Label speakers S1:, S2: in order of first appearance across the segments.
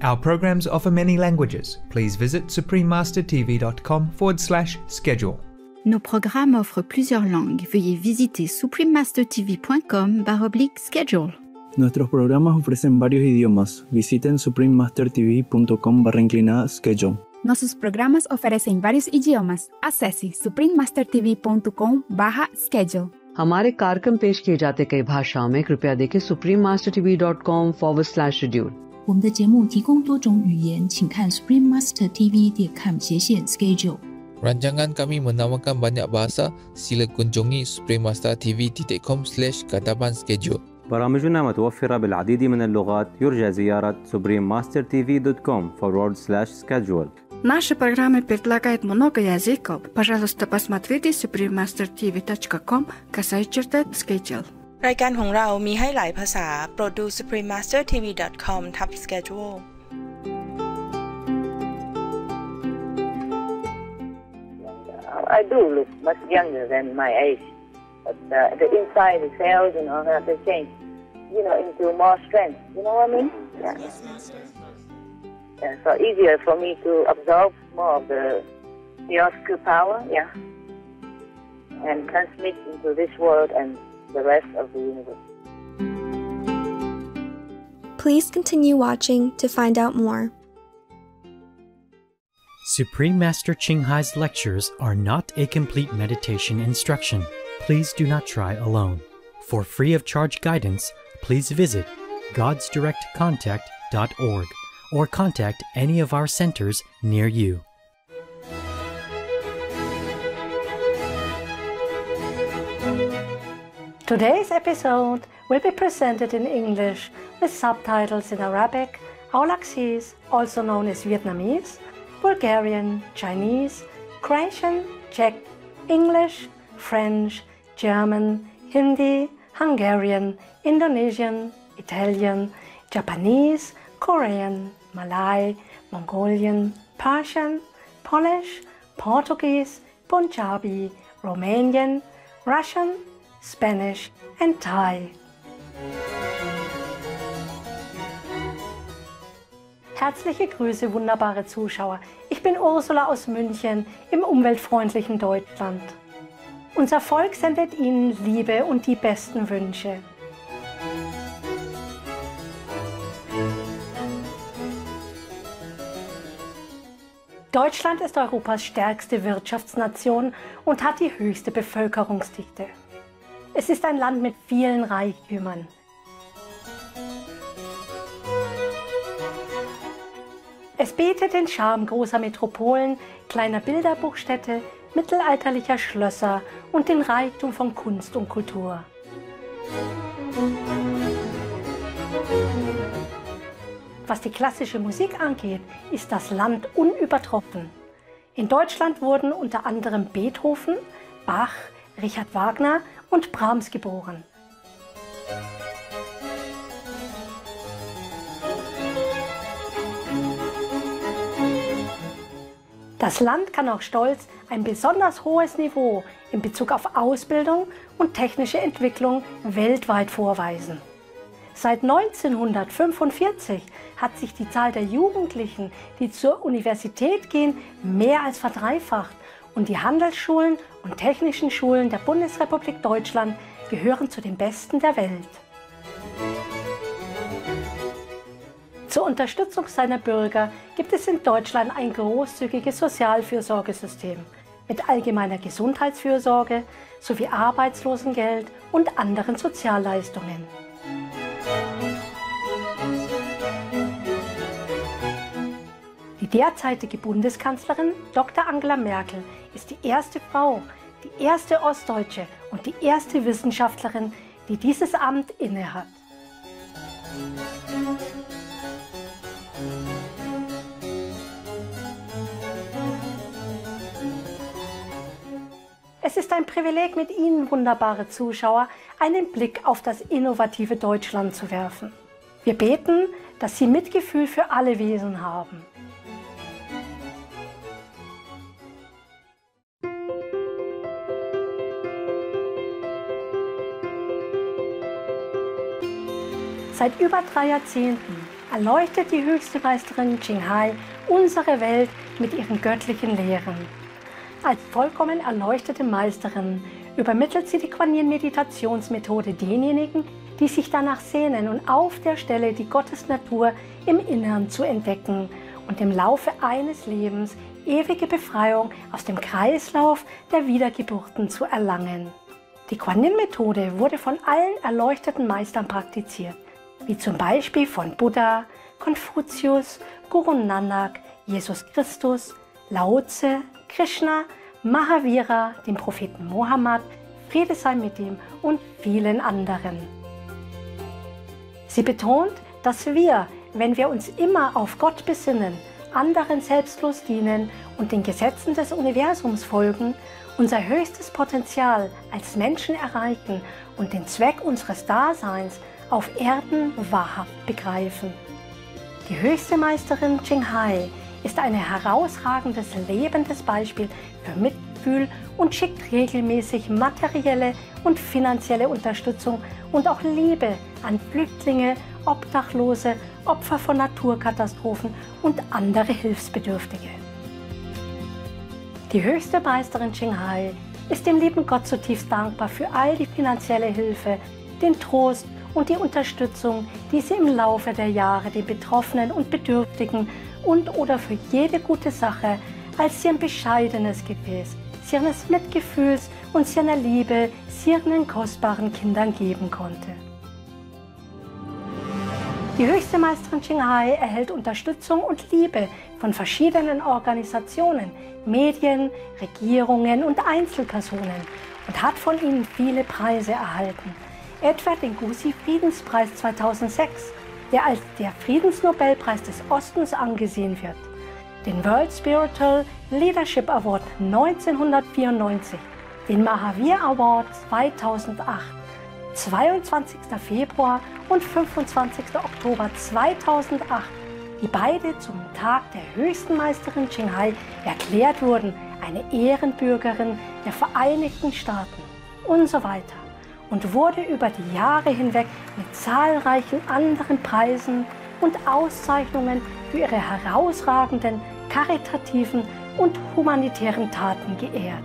S1: Our programs offer many languages. Please visit suprememastertv.com/schedule.
S2: Nos programmes offrent plusieurs langues. Veuillez visiter suprememastertv.com/schedule.
S3: Nuestros programas ofrecen varios idiomas. Visiten suprememastertv.com/schedule.
S4: Nossos programas oferecem vários idiomas. Acesse suprememastertv.com/schedule.
S5: हमारे कार्यक्रम पेश किए जाते कई भाषाओं में कृपया देखें suprememastertv.com/schedule。
S6: 我们的节目提供多种语言，请看 suprememastertv.com/schedule。
S7: Rancangan kami menawarkan banyak bahasa. Sila kunjungi suprememastertv.com/katapan-schedule.
S8: برامجنا متوفرة بالعديد من اللغات. يرجى زيارة suprememastertv.com/schedule.
S9: Наши программы предлагают много языков. Пожалуйста, посмотрите suprememastertv.com/schedule
S10: รายการของเรามีให้หลายภาษาโปรดดู suprememastertv.com/schedule
S11: I do look much younger than my age, but the inside, the cells and all that, they change, into more strength. You know what I mean? Yeah. Yeah, so easier for me to absorb more of the theosophical power, and transmit into this world and the rest of the universe.
S12: Please continue watching to find out more.
S13: Supreme Master Ching Hai's lectures are not a complete meditation instruction. Please do not try alone. For free of charge guidance, please visit godsdirectcontact.org or contact any of our centers near you.
S14: Today's episode will be presented in English with subtitles in Arabic, Aulaxese, also known as Vietnamese, Bulgarian, Chinese, Croatian, Czech, English, French, German, Hindi, Hungarian, Indonesian, Italian, Japanese, Korean, Malay, Mongolian, Persian, Polish, Portuguese, Punjabi, Romanian, Russian, Spanish and Thai. Herzliche Grüße, wunderbare Zuschauer. Ich bin Ursula aus München im umweltfreundlichen Deutschland. Unser Volk sendet Ihnen Liebe und die besten Wünsche. Deutschland ist Europas stärkste Wirtschaftsnation und hat die höchste Bevölkerungsdichte. Es ist ein Land mit vielen Reichtümern. Es bietet den Charme großer Metropolen, kleiner Bilderbuchstädte, mittelalterlicher Schlösser und den Reichtum von Kunst und Kultur. Was die klassische Musik angeht, ist das Land unübertroffen. In Deutschland wurden unter anderem Beethoven, Bach, Richard Wagner und Brahms geboren. Das Land kann auch stolz ein besonders hohes Niveau in Bezug auf Ausbildung und technische Entwicklung weltweit vorweisen. Seit 1945 hat sich die Zahl der Jugendlichen, die zur Universität gehen, mehr als verdreifacht und die Handelsschulen und technischen Schulen der Bundesrepublik Deutschland gehören zu den besten der Welt. Zur Unterstützung seiner Bürger gibt es in Deutschland ein großzügiges Sozialfürsorgesystem mit allgemeiner Gesundheitsfürsorge sowie Arbeitslosengeld und anderen Sozialleistungen. Die derzeitige Bundeskanzlerin Dr. Angela Merkel ist die erste Frau, die erste Ostdeutsche und die erste Wissenschaftlerin, die dieses Amt innehat. Es ist ein Privileg, mit Ihnen, wunderbare Zuschauer, einen Blick auf das innovative Deutschland zu werfen. Wir beten, dass Sie Mitgefühl für alle Wesen haben. Seit über 3 Jahrzehnten erleuchtet die höchste Meisterin Qinghai unsere Welt mit ihren göttlichen Lehren. Als vollkommen erleuchtete Meisterin übermittelt sie die Kuan-Yin-Meditationsmethode denjenigen, die sich danach sehnen und auf der Stelle die Gottesnatur im Innern zu entdecken und im Laufe eines Lebens ewige Befreiung aus dem Kreislauf der Wiedergeburten zu erlangen. Die Kuan-Yin-Methode wurde von allen erleuchteten Meistern praktiziert, wie zum Beispiel von Buddha, Konfuzius, Guru Nanak, Jesus Christus, Lao Tse, Krishna, Mahavira, dem Propheten Mohammed, Friede sei mit ihm und vielen anderen. Sie betont, dass wir, wenn wir uns immer auf Gott besinnen, anderen selbstlos dienen und den Gesetzen des Universums folgen, unser höchstes Potenzial als Menschen erreichen und den Zweck unseres Daseins auf Erden wahrhaft begreifen. Die höchste Meisterin Qinghai ist ein herausragendes lebendes Beispiel für Mitgefühl und schickt regelmäßig materielle und finanzielle Unterstützung und auch Liebe an Flüchtlinge, Obdachlose, Opfer von Naturkatastrophen und andere Hilfsbedürftige. Die höchste Meisterin Qinghai ist dem lieben Gott zutiefst dankbar für all die finanzielle Hilfe, den Trost und die Unterstützung, die sie im Laufe der Jahre den Betroffenen und Bedürftigen und/oder für jede gute Sache als ihren bescheidenes Gefäß, ihres Mitgefühls und ihrer Liebe ihren kostbaren Kindern geben konnte. Die höchste Meisterin Qinghai erhält Unterstützung und Liebe von verschiedenen Organisationen, Medien, Regierungen und Einzelpersonen und hat von ihnen viele Preise erhalten, etwa den Gusi-Friedenspreis 2006, der als der Friedensnobelpreis des Ostens angesehen wird, den World Spiritual Leadership Award 1994, den Mahavir Award 2008, 22. Februar und 25. Oktober 2008, die beide zum Tag der höchsten Meisterin Qinghai erklärt wurden, eine Ehrenbürgerin der Vereinigten Staaten und so weiter, und wurde über die Jahre hinweg mit zahlreichen anderen Preisen und Auszeichnungen für ihre herausragenden, karitativen und humanitären Taten geehrt.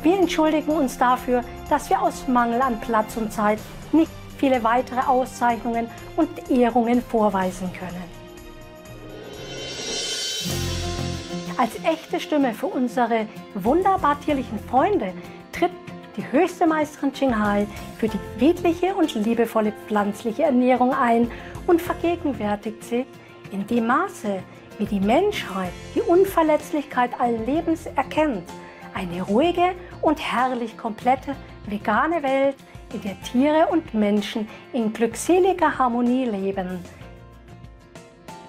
S14: Wir entschuldigen uns dafür, dass wir aus Mangel an Platz und Zeit nicht viele weitere Auszeichnungen und Ehrungen vorweisen können. Als echte Stimme für unsere wunderbar tierlichen Freunde tritt die höchste Meisterin Qinghai für die friedliche und liebevolle pflanzliche Ernährung ein und vergegenwärtigt sich in dem Maße, wie die Menschheit die Unverletzlichkeit allen Lebens erkennt, eine ruhige und herrlich komplette vegane Welt, in der Tiere und Menschen in glückseliger Harmonie leben.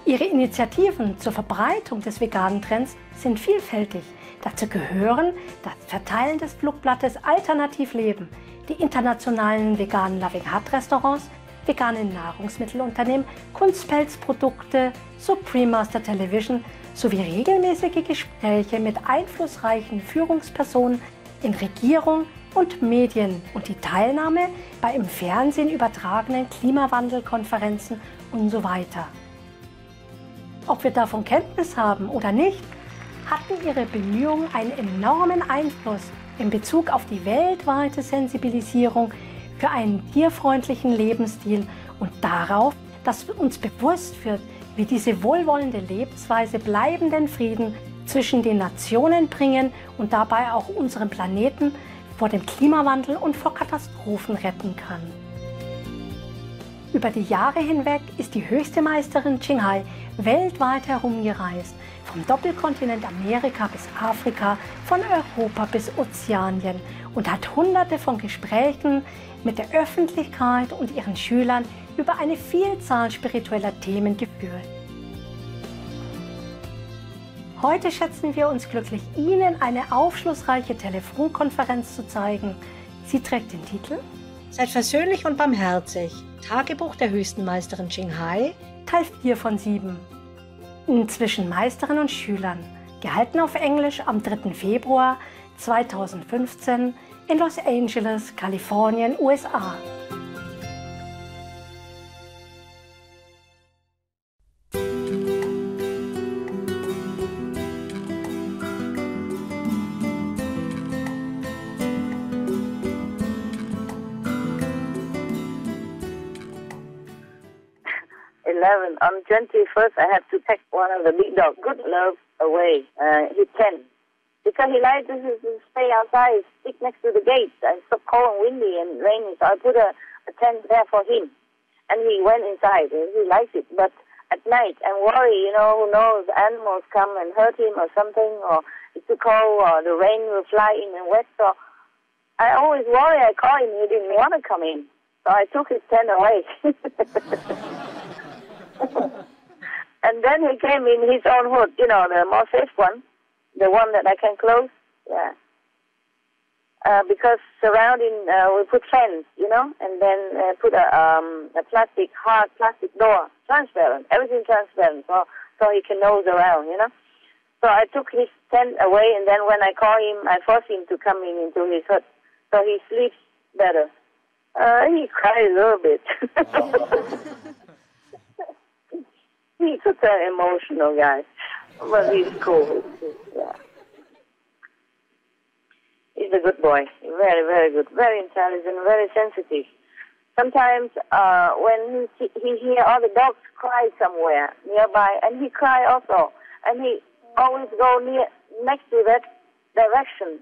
S14: Ihre Initiativen zur Verbreitung des veganen Trends sind vielfältig. Dazu gehören das Verteilen des Flugblattes Alternativleben, die internationalen veganen Loving Hut Restaurants, vegane Nahrungsmittelunternehmen, Kunstpelzprodukte, Supreme Master Television sowie regelmäßige Gespräche mit einflussreichen Führungspersonen in Regierung und Medien und die Teilnahme bei im Fernsehen übertragenen Klimawandelkonferenzen und so weiter. Ob wir davon Kenntnis haben oder nicht, hatten ihre Bemühungen einen enormen Einfluss in Bezug auf die weltweite Sensibilisierung für einen tierfreundlichen Lebensstil und darauf, dass uns bewusst wird, wie diese wohlwollende Lebensweise bleibenden Frieden zwischen den Nationen bringen und dabei auch unseren Planeten vor dem Klimawandel und vor Katastrophen retten kann. Über die Jahre hinweg ist die höchste Meisterin Qinghai weltweit herumgereist, vom Doppelkontinent Amerika bis Afrika, von Europa bis Ozeanien und hat hunderte von Gesprächen mit der Öffentlichkeit und ihren Schülern über eine Vielzahl spiritueller Themen geführt. Heute schätzen wir uns glücklich, Ihnen eine aufschlussreiche Telefonkonferenz zu zeigen. Sie trägt den Titel Seid versöhnlich und barmherzig. Tagebuch der höchsten Meisterin Qinghai, Teil 4 von 7. Zwischen Meisterin und Schülern, gehalten auf Englisch am 3. Februar 2015 in Los Angeles, Kalifornien, USA.
S11: On 21st, I had to take one of the big dogs, Good Love, away. He's 10. Because he likes to stay outside, stick next to the gate. And it's so cold and windy and rainy, so I put a tent there for him. And he went inside, and he likes it. But at night, I'm worried, who knows, animals come and hurt him or something, or it's too cold, or the rain will fly in and wet. So I always worry. I call him, he didn't want to come in. So I took his tent away. And then he came in his own hood, the more safe one, the one that I can close, yeah. Because surrounding, we put fence, and then put a hard plastic door, transparent, everything transparent, so he can nose around, So I took his tent away, and then when I call him, I force him to come into his hut, so he sleeps better. He cries a little bit. He's such an emotional guy, but he's cool. Yeah. He's a good boy, very, very good, very intelligent, very sensitive. Sometimes when he hear all the dogs cry somewhere nearby, and he cry also, and he always go next to that direction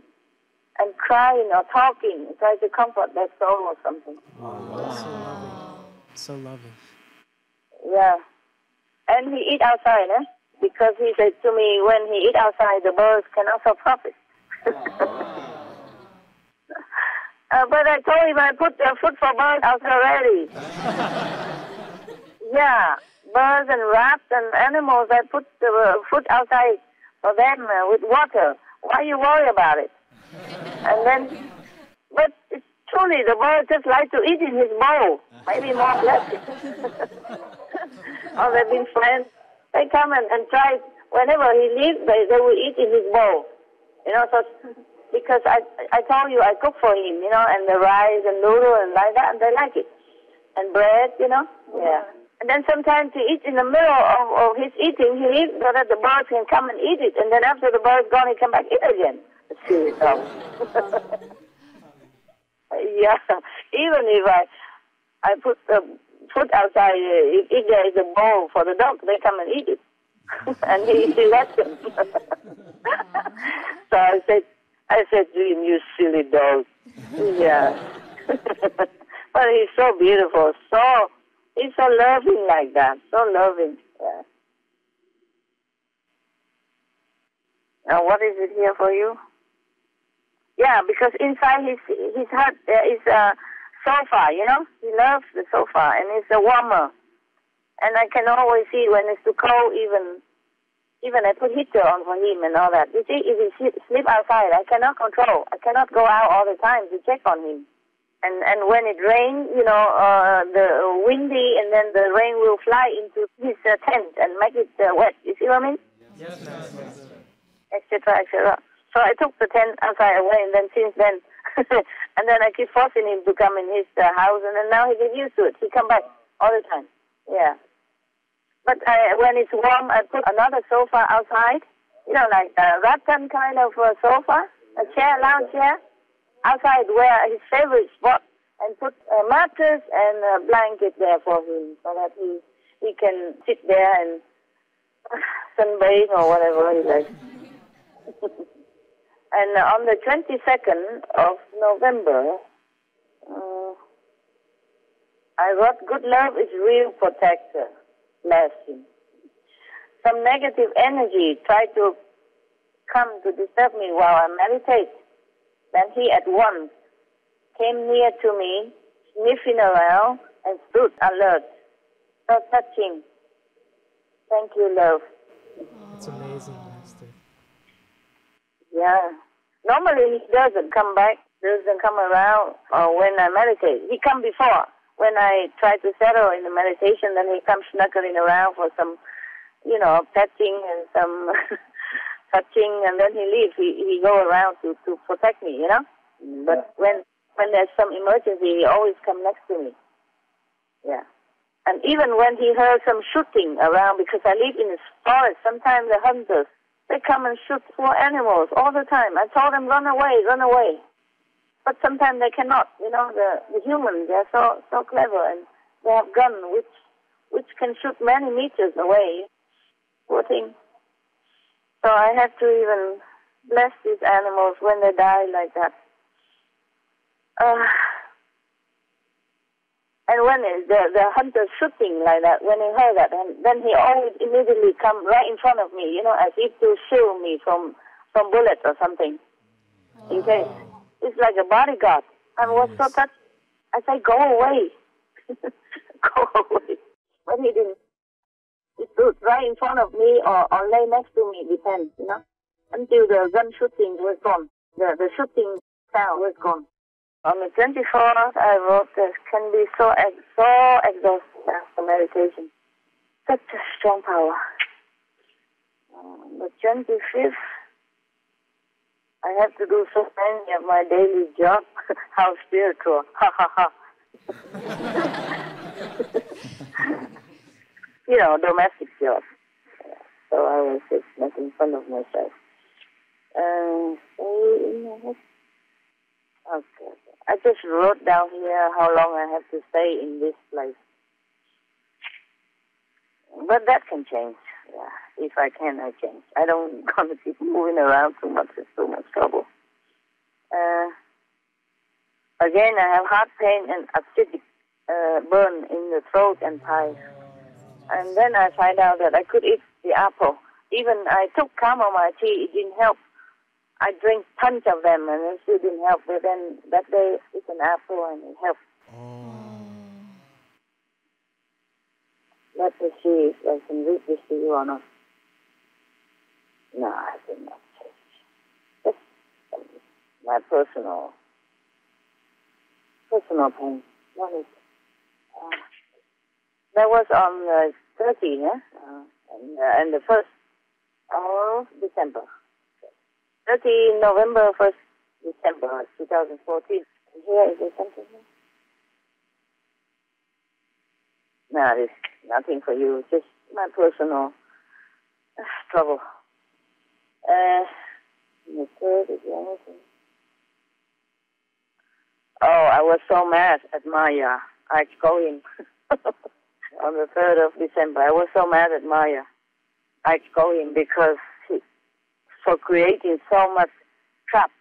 S11: and crying or talking, try to comfort their soul or something.
S15: Wow. So loving.
S11: Yeah. And he eat outside, because he said to me, when he eat outside, the birds can also profit. But I told him I put the food for birds out already. Yeah, birds and rats and animals, I put the food outside for them with water. Why you worry about it? And then, but it's truly, the bird just like to eat in his bowl. Maybe more blessed. Oh, they've been friends. They come and try, whenever he leaves, they will eat in his bowl. So, because I told you I cook for him, and the rice and noodle and like that, and they like it. And bread, yeah. And then sometimes he eats in the middle of his eating, he eats so that the birds can come and eat it. And then after the bird's gone, he come back eat again. Silly dog. Yeah, even if I put the food outside, if there is a bowl for the dog, they come and eat it. And he lets them. So I said to him, you silly dog. Yeah. But he's so beautiful, he's so loving like that, so loving. Yeah. Now what is it here for you? Yeah, because inside his heart there is a sofa, you know? He loves the sofa, and it's a warmer. And I can always see when it's too cold, even I put heater on for him and all that. You see, if he sleep outside, I cannot control. I cannot go out all the time to check on him. And when it rains, you know, the windy, and then the rain will fly into his tent and make it wet. You see what I mean?
S15: Yes, ma'am.
S11: Etc., etc. So I took the tent outside away, and then since then, and then I keep forcing him to come in his house, and then now he get used to it. He come back all the time. Yeah. But when it's warm, I put another sofa outside, you know, like a rattan kind of sofa, a chair, lounge chair, outside where his favorite spot, and put a mattress and a blanket there for him so that he can sit there and sunbathe or whatever he likes. And on the 22nd of November, I wrote, good love is real protector. Bless him. Some negative energy tried to come to disturb me while I meditate. Then he at once came near to me, sniffing around, and stood alert. So touching. Thank you, love.
S15: It's amazing, Master.
S11: Yeah. Normally he doesn't come back, doesn't come around when I meditate. He come before. When I try to settle in the meditation, then he comes snuggling around for some, you know, petting and some touching, and then he leaves. He go around to protect me, you know. But when there's some emergency, he always come next to me. Yeah. And even when he heard some shooting around, because I live in the forest, sometimes the hunters, they come and shoot poor animals all the time. I told them, run away, run away. But sometimes they cannot, you know, the humans, they're so clever, and they have guns which can shoot many meters away. Poor thing. So I have to even bless these animals when they die like that. And when the hunter's shooting like that, when he heard that, and then he always immediately come right in front of me, you know, as if to shield me from bullets or something. In case. It's like a bodyguard. I was so touched. I said, go away. Go away. But he didn't. He stood right in front of me or lay next to me, depends, you know, until the gun shooting was gone. The shooting sound was gone. On the 24th, I wrote, this can be so exhausting after meditation. Such a strong power. The 25th, I have to do so many of my daily job. How spiritual. Ha ha ha. You know, domestic job. So I was just making fun of myself. Okay. I just wrote down here how long I have to stay in this place. But that can change. Yeah, if I can, I change. I don't want to keep moving around too much. It's too much trouble. Again, I have heart pain and acidic burn in the throat and thighs. And then I find out that I could eat the apple. Even I took chamomile tea, it didn't help. I drank tons of them and it still didn't help. But then that day, it's an apple and it helped. Let me see if I can read this to you or not. No, I did not change. Just my personal pain. What is it? That was on the 30th, yeah? And the 1st of December. 30 November, 1st December 2014. Here, is there something here? No, there's nothing for you. Just my personal trouble. And the third is the only thing. Oh, I was so mad at Maya. I called him on the 3rd of December. I was so mad at Maya. I called him because for creating so much traps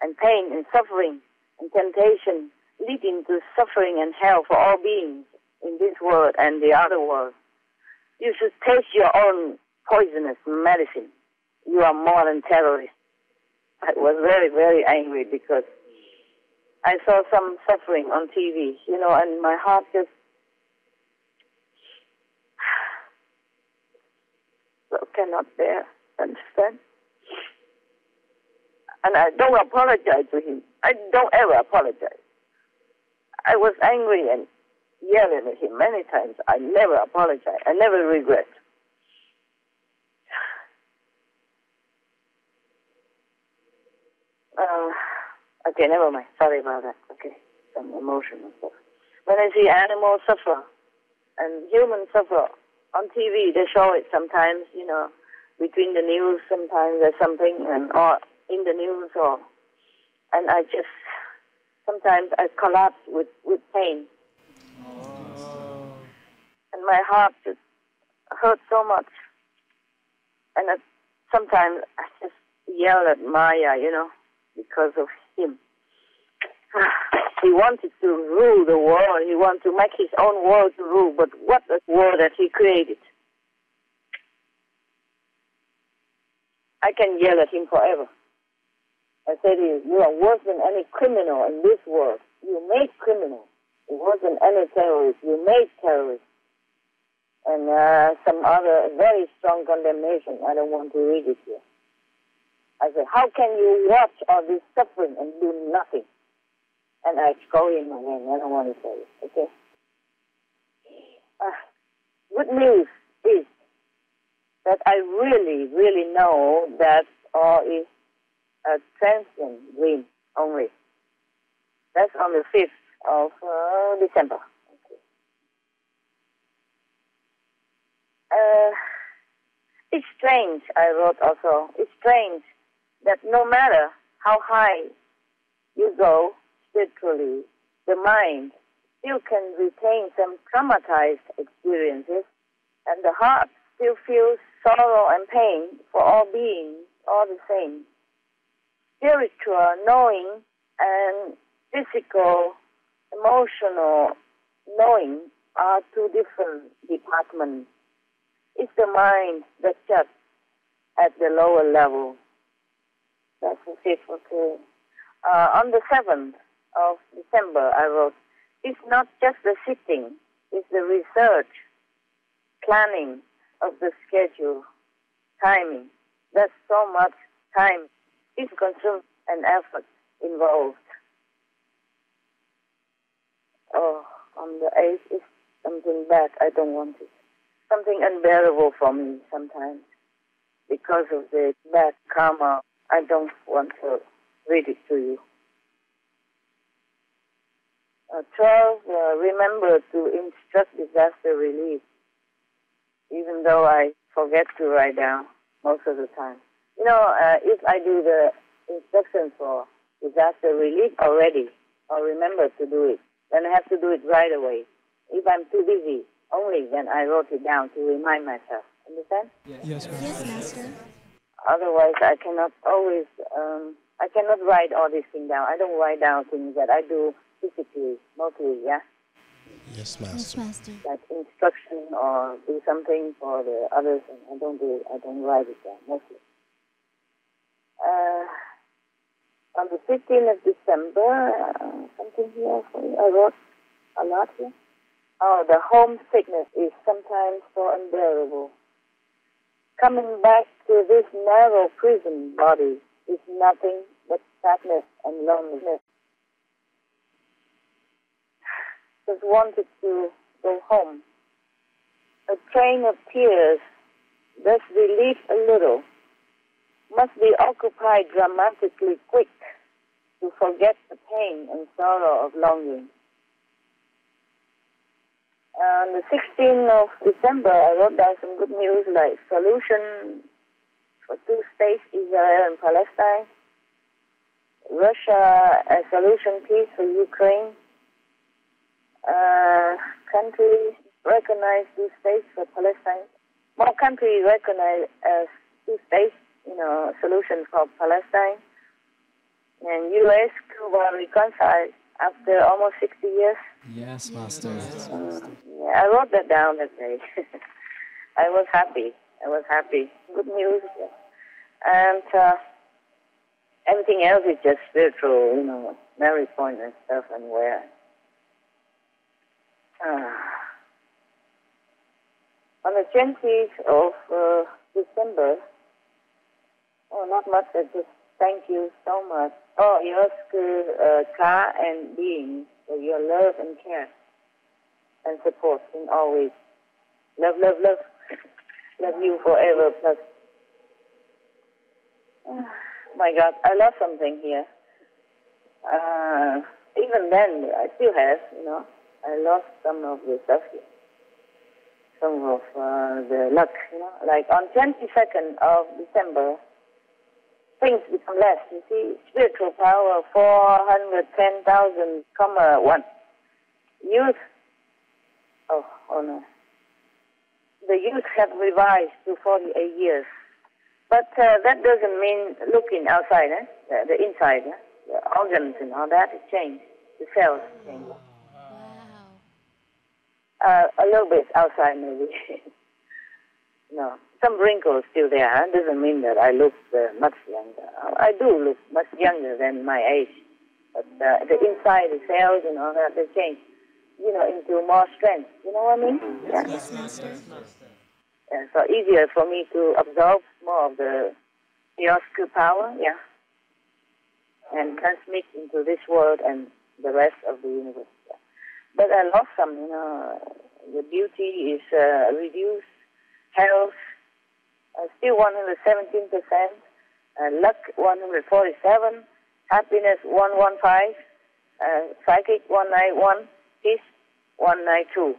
S11: and pain and suffering and temptation, leading to suffering and hell for all beings in this world and the other world. You should taste your own poisonous medicine. You are more than terrorists. I was very, very angry because I saw some suffering on TV, and my heart just cannot bear, understand? And I don't apologize to him. I don't ever apologize. I was angry and yelling at him many times. I never apologize. I never regret. Okay, never mind. Sorry about that. Okay, some emotional stuff. When I see animals suffer and humans suffer on TV, they show it sometimes, between the news. Sometimes there's something, or in the news, and I just sometimes I collapse with pain, and my heart just hurts so much. And sometimes I just yell at Maya, because of him. He wanted to rule the world. He wanted to make his own world to rule. But what a world that he created. I can yell at him forever. I said, you are worse than any criminal in this world. You made criminals. You're worse than any terrorist. You made terrorists. And some other very strong condemnation. I don't want to read it here. I said, how can you watch all this suffering and do nothing? And I call him again. I don't want to say it, okay? Good news is that I really, really know that all is a transient dream only. That's on the 5th of December. Okay. It's strange, I wrote also, it's strange that no matter how high you go spiritually, the mind still can retain some traumatized experiences, and the heart still feels sorrow and pain for all beings, all the same. Spiritual knowing and physical, emotional knowing are two different departments. It's the mind that shuts at the lower level. That's the 5th, okay. On the 7th of December, I wrote, it's not just the sitting, it's the research, planning of the schedule, timing. There's so much time is consumed and effort involved. Oh, on the 8th is something bad. I don't want it. Something unbearable for me sometimes because of the bad karma. I don't want to read it to you. 12, remember to instruct disaster relief, even though I forget to write down most of the time. If I do the instructions for disaster relief already, or remember to do it, then I have to do it right away. If I'm too busy, only then I wrote it down to remind myself. Understand?
S15: Yes, Master.
S12: Yes, Master.
S11: Otherwise, I cannot always, I cannot write all these things down. I don't write down things that I do physically, mostly, yeah?
S16: Yes, Master.
S12: Yes, Master.
S11: Like instruction or do something for the others, and I don't do it. I don't write it down, mostly. On the 15th of December, something here for you. I wrote a lot here. Oh, the homesickness is sometimes so unbearable. Coming back to this narrow prison body is nothing but sadness and loneliness. Just wanted to go home. A train of tears, thus relief a little, must be occupied dramatically quick to forget the pain and sorrow of longing. On the 16th of December, I wrote down some good news like solution for two states, Israel and Palestine. Russia, a solution peace for Ukraine. Countries recognize two states for Palestine. More countries recognize two states, solution for Palestine. And U.S. Cuba reconciled after almost 60 years.
S15: Yes, Master.
S11: Yeah, I wrote that down that day. I was happy. Good news. And everything else is just spiritual, marriage point and stuff and where. On the 20th of December, not much, just thank you so much. Jag skulle Ka and Being for your love and care and support in always. Love, love, love. Love you forever. Plus. My God, I lost something here. Even then, I still have, I lost some of the stuff here. Some of the luck, Like on 22nd of December, things become less. You see, spiritual power 410,000, 1. Youth, oh no. The youth have revised to 48 years. But that doesn't mean looking outside, the inside, the organs and all that, it changed. The cells changed. A little bit outside, maybe. No, some wrinkles still there. Doesn't mean that I look much younger. I do look much younger than my age. But the inside, the cells and all that, they change, into more strength. You know what I mean?
S12: Yes, Master.
S11: And so easier for me to absorb more of the Yosko power, and transmit into this world and the rest of the universe. Yeah. But I lost some, the beauty is reduced, health still 117%, luck 147, happiness 115, psychic 191, peace 192.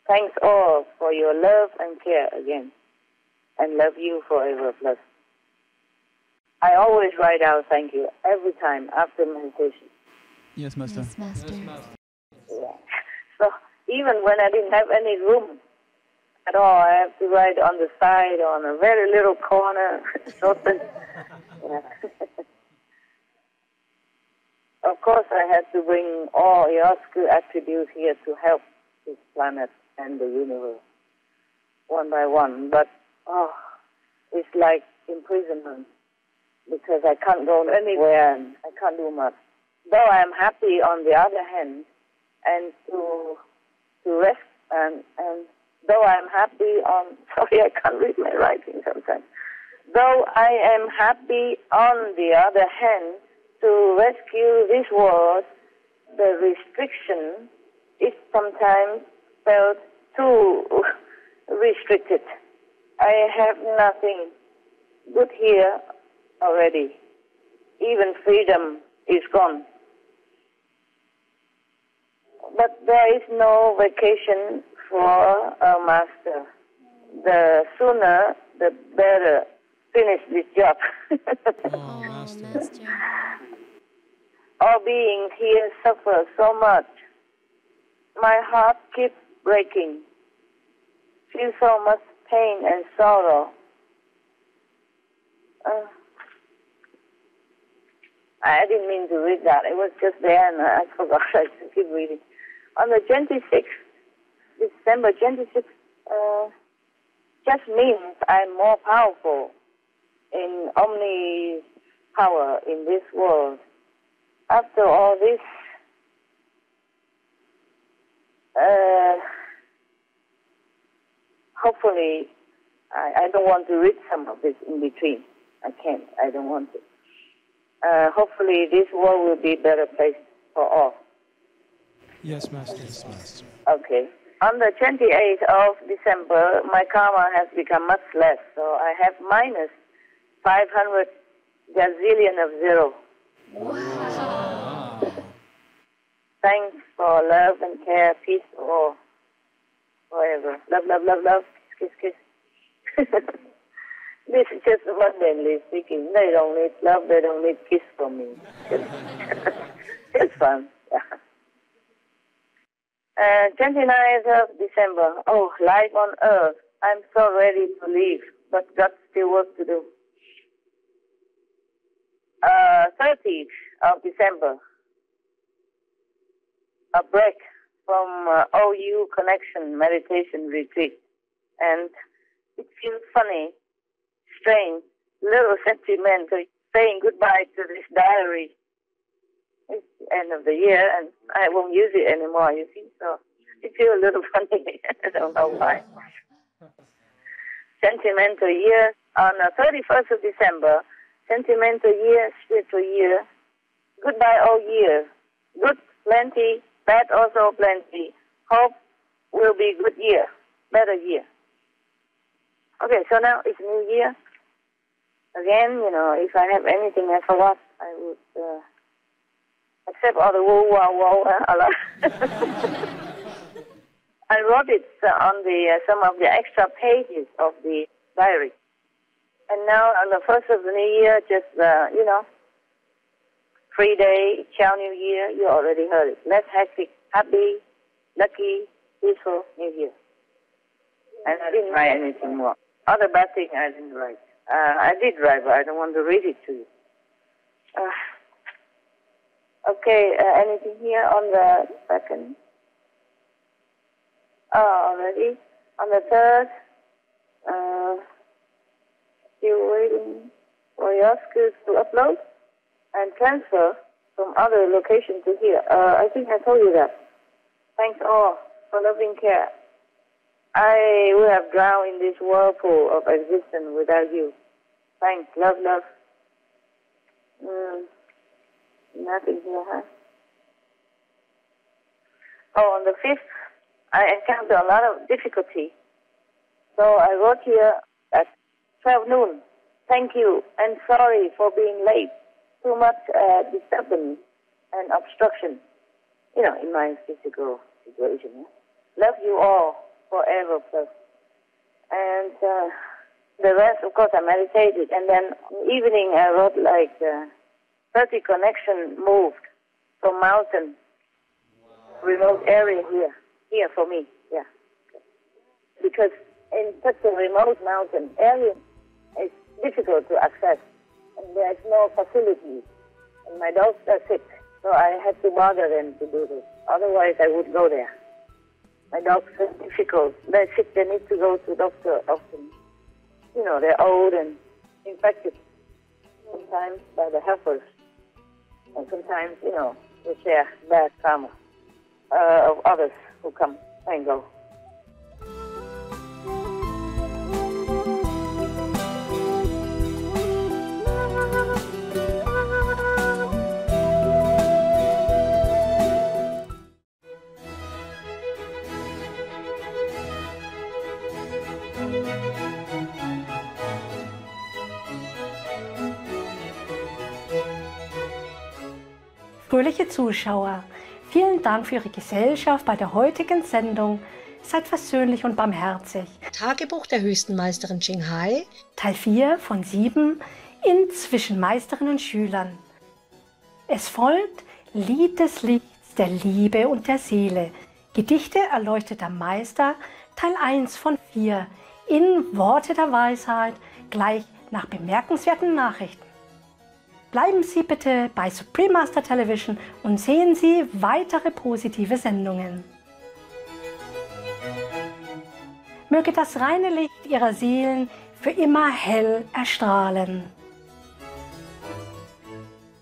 S11: Thanks all for your love and care again, and love you forever plus. I always write out thank you every time after meditation.
S15: Yes, Master.
S12: Yes, Master.
S11: Yeah. So even when I didn't have any room at all, I have to write on the side, on a very little corner. Yeah. Of course, I had to bring all Yosko attributes here to help this planet and the universe, one by one. But, it's like imprisonment, because I can't go anywhere and I can't do much. Though I am happy on the other hand, and to rest, and though I am happy on, sorry, I can't read my writing sometimes. Though I am happy on the other hand, to rescue this world, the restriction is sometimes felt too restricted. I have nothing good here already. Even freedom is gone. But there is no vacation for a master. The sooner, the better. Finish this job.
S15: Master.
S11: All beings here suffer so much. My heart keeps breaking. Feel so much pain and sorrow. I didn't mean to read that. It was just there and I forgot. I should keep reading. On the 26th, December 26th, just means I'm more powerful in omni power in this world. After all this, hopefully, I don't want to read some of this in between. I can't. I don't want to. Hopefully, this world will be a better place for all.
S15: Yes, Master. Yes, Master.
S11: Okay. On the 28th of December, my karma has become much less, so I have minus 500 gazillion of zero.
S15: Wow.
S11: Thanks for love and care, peace to all. forever. Love, love, love, love. Kiss, kiss, kiss. This is just mundanely speaking. They don't need love, they don't need kiss from me. It's fun. 29th of December. Oh, life on earth. I'm so ready to leave, but got still work to do. 30th of December. A break from OU Connection Meditation Retreat. And it feels funny, strange, little sentimental, saying goodbye to this diary. It's the end of the year, and I won't use it anymore, you see, so it feels a little funny. I don't know why. Sentimental year. On the 31st of December, sentimental year, spiritual year. Goodbye all year. Good, plenty. Bad, also plenty. Hope will be good year. Better year. Okay, so now it's New Year. Again, you know, if I have anything I forgot, I would accept all the whoa, wow, wow, I wrote it on the some of the extra pages of the diary. And now on the 1st of the New Year, just, you know, free day, Chow New Year, you already heard it. Less hectic, happy, lucky, peaceful New Year. And I didn't write anything more. Other bad thing I didn't write. I did write, but I don't want to read it to you. Okay, anything here on the 2nd? Oh, already. On the 3rd, still waiting for your skills to upload and transfer from other location to here. I think I told you that. Thanks all for loving care. I would have drowned in this whirlpool of existence without you. Thanks. Love, love. Nothing here, huh? Oh, on the 5th, I encountered a lot of difficulty. So I wrote here at 12 noon. Thank you and sorry for being late. Too much disturbance and obstruction, you know, in my physical situation. Yeah? Love you all forever, plus. And the rest, of course, I meditated. And then in the evening, I wrote like 30 connection moved from mountain, remote area here for me, yeah. Because in such a remote mountain area, it's difficult to access. And there's no facilities. And my dogs are sick, so I had to bother them to do this. Otherwise, I would go there. My dogs are difficult. They're sick, they need to go to the doctor often. You know, they're old and infected, sometimes by the helpers. And sometimes, you know, they share bad karma of others who come and go.
S14: Fröhliche Zuschauer, vielen Dank für Ihre Gesellschaft bei der heutigen Sendung. Seid versöhnlich und barmherzig.
S16: Tagebuch der höchsten Meisterin Qinghai.
S14: Teil 4 von 7 in Zwischen Meisterin und Schülern. Es folgt Lied des Lichts, der Liebe und der Seele. Gedichte erleuchteter Meister, Teil 1 von 4 in Worte der Weisheit, gleich nach bemerkenswerten Nachrichten. Bleiben Sie bitte bei Supreme Master Television und sehen Sie weitere positive Sendungen. Möge das reine Licht Ihrer Seelen für immer hell erstrahlen.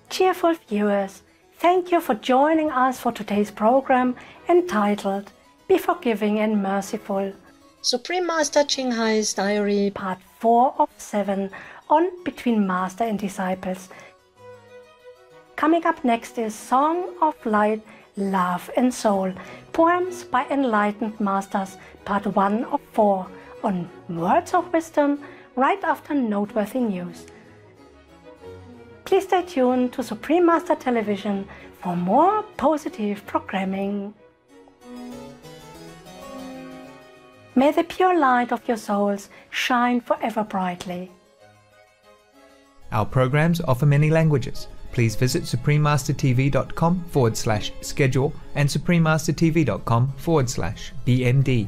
S14: Cheerful viewers, thank you for joining us for today's program entitled Be Forgiving and Merciful.
S16: Supreme Master Qinghai's Diary,
S14: Part 4 of 7 on Between Master and Disciples. Coming up next is Song of Light, Love and Soul, Poems by Enlightened Masters, Part 1 of 4, on Words of Wisdom, right after noteworthy news. Please stay tuned to Supreme Master Television for more positive programming. May the pure light of your souls shine forever brightly.
S1: Our programs offer many languages. Please visit suprememastertv.com/schedule and suprememastertv.com/BMD.